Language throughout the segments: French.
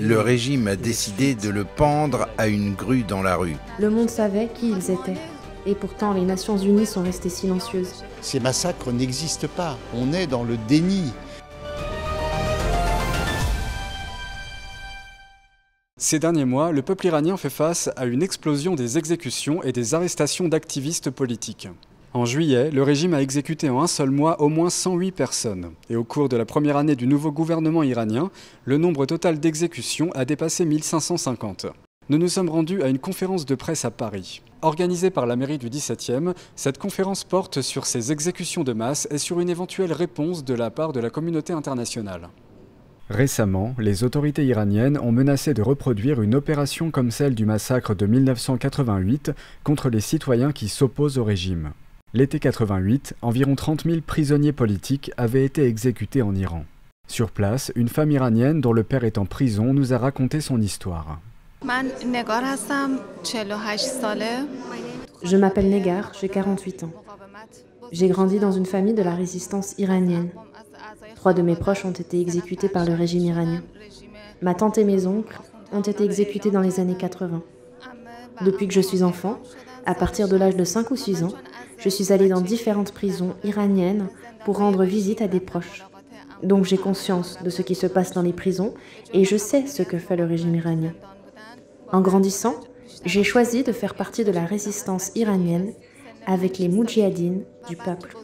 Le régime a décidé de le pendre à une grue dans la rue. Le monde savait qui ils étaient. Et pourtant, les Nations Unies sont restées silencieuses. Ces massacres n'existent pas. On est dans le déni. Ces derniers mois, le peuple iranien fait face à une explosion des exécutions et des arrestations d'activistes politiques. En juillet, le régime a exécuté en un seul mois au moins 108 personnes. Et au cours de la première année du nouveau gouvernement iranien, le nombre total d'exécutions a dépassé 1550. Nous nous sommes rendus à une conférence de presse à Paris. Organisée par la mairie du 17e, cette conférence porte sur ces exécutions de masse et sur une éventuelle réponse de la part de la communauté internationale. Récemment, les autorités iraniennes ont menacé de reproduire une opération comme celle du massacre de 1988 contre les citoyens qui s'opposent au régime. L'été 88, environ 30 000 prisonniers politiques avaient été exécutés en Iran. Sur place, une femme iranienne dont le père est en prison nous a raconté son histoire. Je m'appelle Negar, j'ai 48 ans. J'ai grandi dans une famille de la résistance iranienne. 3 de mes proches ont été exécutés par le régime iranien. Ma tante et mes oncles ont été exécutés dans les années 80. Depuis que je suis enfant, à partir de l'âge de 5 ou 6 ans, je suis allée dans différentes prisons iraniennes pour rendre visite à des proches. Donc j'ai conscience de ce qui se passe dans les prisons et je sais ce que fait le régime iranien. En grandissant, j'ai choisi de faire partie de la résistance iranienne avec les moudjahidines du peuple.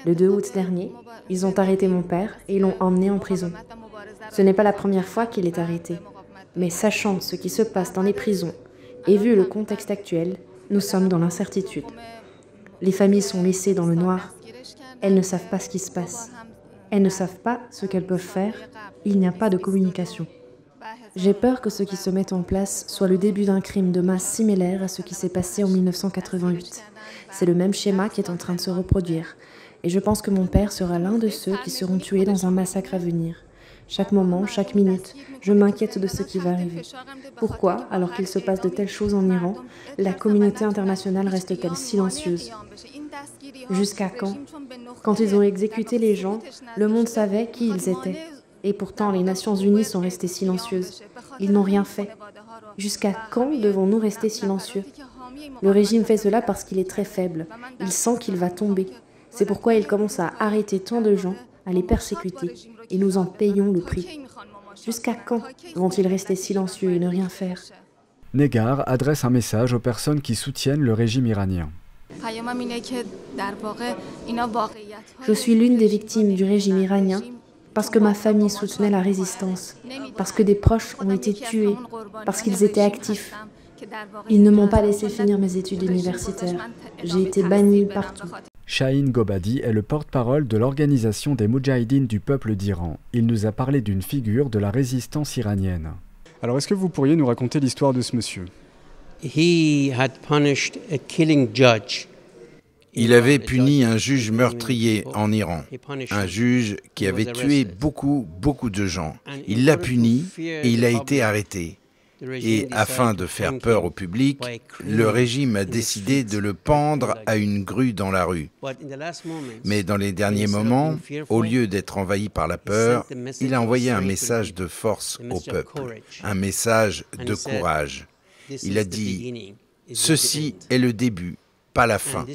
Le 2 août dernier, ils ont arrêté mon père et l'ont emmené en prison. Ce n'est pas la première fois qu'il est arrêté, mais sachant ce qui se passe dans les prisons et vu le contexte actuel, nous sommes dans l'incertitude. Les familles sont laissées dans le noir. Elles ne savent pas ce qui se passe. Elles ne savent pas ce qu'elles peuvent faire. Il n'y a pas de communication. J'ai peur que ce qui se mette en place soit le début d'un crime de masse similaire à ce qui s'est passé en 1988. C'est le même schéma qui est en train de se reproduire. Et je pense que mon père sera l'un de ceux qui seront tués dans un massacre à venir. Chaque moment, chaque minute, je m'inquiète de ce qui va arriver. Pourquoi, alors qu'il se passe de telles choses en Iran, la communauté internationale reste-t-elle silencieuse? Jusqu'à quand? Quand ils ont exécuté les gens, le monde savait qui ils étaient. Et pourtant, les Nations Unies sont restées silencieuses. Ils n'ont rien fait. Jusqu'à quand devons-nous rester silencieux? Le régime fait cela parce qu'il est très faible. Il sent qu'il va tomber. C'est pourquoi il commence à arrêter tant de gens, à les persécuter. Et nous en payons le prix. Jusqu'à quand vont-ils rester silencieux et ne rien faire? Negar adresse un message aux personnes qui soutiennent le régime iranien. Je suis l'une des victimes du régime iranien parce que ma famille soutenait la résistance, parce que des proches ont été tués, parce qu'ils étaient actifs. Ils ne m'ont pas laissé finir mes études universitaires. J'ai été bannie partout. Shahin Gobadi est le porte-parole de l'organisation des Moudjahidines du peuple d'Iran. Il nous a parlé d'une figure de la résistance iranienne. Alors, est-ce que vous pourriez nous raconter l'histoire de ce monsieur? Il avait puni un juge meurtrier en Iran, un juge qui avait tué beaucoup de gens. Il l'a puni et il a été arrêté. Et afin de faire peur au public, le régime a décidé de le pendre à une grue dans la rue. Mais dans les derniers moments, au lieu d'être envahi par la peur, il a envoyé un message de force au peuple, un message de courage. Il a dit « Ceci est le début, pas la fin ».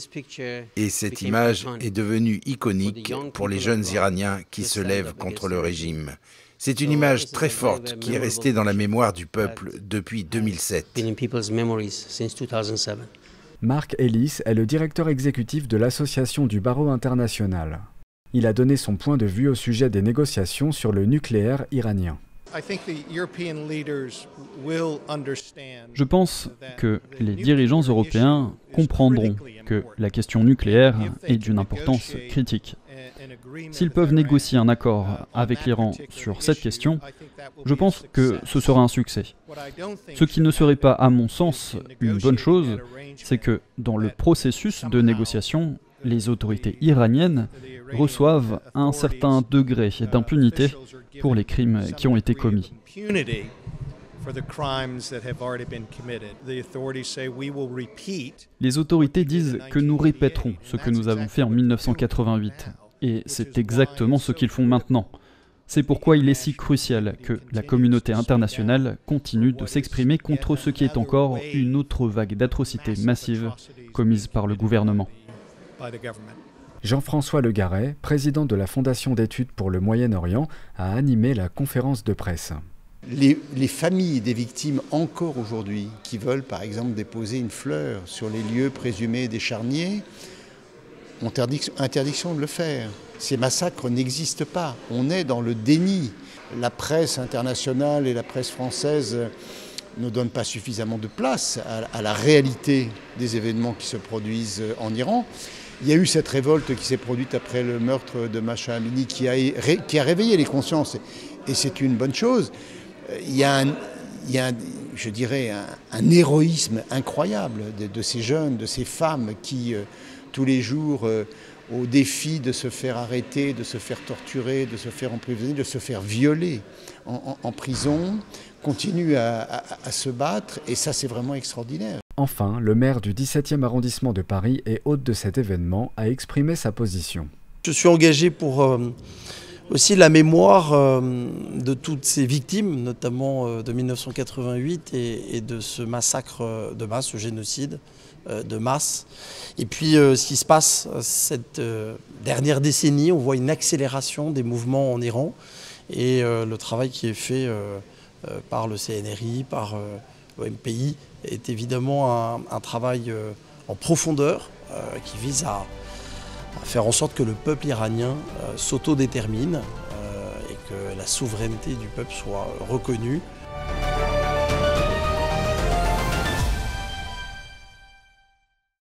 Et cette image est devenue iconique pour les jeunes Iraniens qui se lèvent contre le régime. C'est une image très forte qui est restée dans la mémoire du peuple depuis 2007. Mark Ellis est le directeur exécutif de l'Association du barreau international. Il a donné son point de vue au sujet des négociations sur le nucléaire iranien. Je pense que les dirigeants européens comprendront que la question nucléaire est d'une importance critique. S'ils peuvent négocier un accord avec l'Iran sur cette question, je pense que ce sera un succès. Ce qui ne serait pas, à mon sens, une bonne chose, c'est que dans le processus de négociation, les autorités iraniennes reçoivent un certain degré d'impunité pour les crimes qui ont été commis. Les autorités disent que nous répéterons ce que nous avons fait en 1988. Et c'est exactement ce qu'ils font maintenant. C'est pourquoi il est si crucial que la communauté internationale continue de s'exprimer contre ce qui est encore une autre vague d'atrocités massives commises par le gouvernement. Jean-François Le Garret, président de la Fondation d'études pour le Moyen-Orient, a animé la conférence de presse. Les familles des victimes encore aujourd'hui qui veulent par exemple déposer une fleur sur les lieux présumés des charniers ont interdiction de le faire. Ces massacres n'existent pas. On est dans le déni. La presse internationale et la presse française ne donnent pas suffisamment de place à la réalité des événements qui se produisent en Iran. Il y a eu cette révolte qui s'est produite après le meurtre de Mahsa Amini qui a réveillé les consciences et c'est une bonne chose. Il y a je dirais, un héroïsme incroyable de ces jeunes, de ces femmes qui, tous les jours, au défi de se faire arrêter, de se faire torturer, de se faire emprisonner, de se faire violer en prison, continuent à se battre et ça c'est vraiment extraordinaire. Enfin, le maire du 17e arrondissement de Paris et hôte de cet événement a exprimé sa position. Je suis engagé pour aussi la mémoire de toutes ces victimes, notamment de 1988 et de ce massacre de masse, ce génocide de masse. Et puis ce qui se passe cette dernière décennie, on voit une accélération des mouvements en Iran et le travail qui est fait par le CNRI, par l'OMPI est évidemment un travail en profondeur qui vise à faire en sorte que le peuple iranien s'autodétermine et que la souveraineté du peuple soit reconnue.